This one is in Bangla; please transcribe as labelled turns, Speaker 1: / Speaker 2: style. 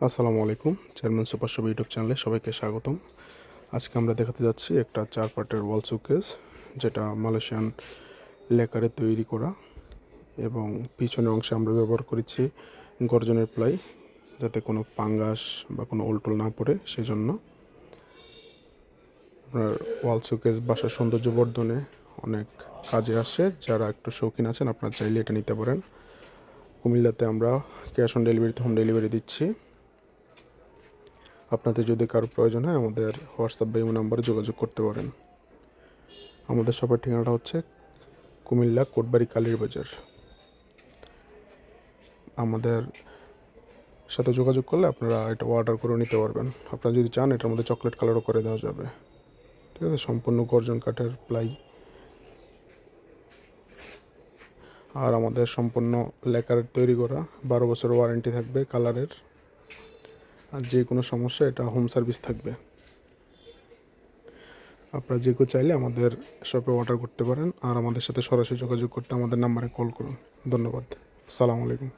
Speaker 1: আসসালামু আলাইকুম। চেয়ারম্যান সুপার শপ ইউটিউব চ্যানেলে সবাইকে স্বাগতম। আজকে আমরা দেখাতে যাচ্ছি একটা 4 পার্টের ওয়াল শোকেস, যেটা মালয়েশিয়ান লেকারে তৈরি করা, এবং পিছনের অংশে আমরা ব্যবহার করেছি গর্জনের প্লাই, যাতে কোনো পাঙ্গাস বা কোনো ওলটোল না পড়ে। সেজন্য আপনার ওয়াল শোকেস বাসার সৌন্দর্য বর্ধনে অনেক কাজে আসে। যারা একটু শৌখিন আছেন, আপনারা চাইলে এটা নিতে পারেন। কুমিল্লাতে আমরা ক্যাশ অন ডেলিভারিতে হোম ডেলিভারি দিচ্ছি। আপনাদের যদি কারো প্রয়োজন হয়, আমাদের হোয়াটসঅ্যাপ বা ইমো নাম্বারে যোগাযোগ করতে পারেন। আমাদের শপের ঠিকানাটা হচ্ছে কুমিল্লা কোটবাড়ি কালীর বাজার। আমাদের সাথে যোগাযোগ করলে আপনারা এটা অর্ডার করে নিতে পারবেন। আপনারা যদি চান, এটার মধ্যে চকলেট কালারও করে দেওয়া যাবে। ঠিক আছে, সম্পূর্ণ গর্জন কাঠের প্লাই। আর আমাদের সম্পূর্ণ লেকারের তৈরি করা, 12 বছর ওয়ারেন্টি থাকবে কালারের। আর যে কোনো সমস্যা, এটা হোম সার্ভিস থাকবে। আপনারা যে কেউ চাইলে আমাদের শপে অর্ডার করতে পারেন, আর আমাদের সাথে সরাসরি যোগাযোগ করতে আমাদের নাম্বারে কল করুন। ধন্যবাদ। আসসালামু আলাইকুম।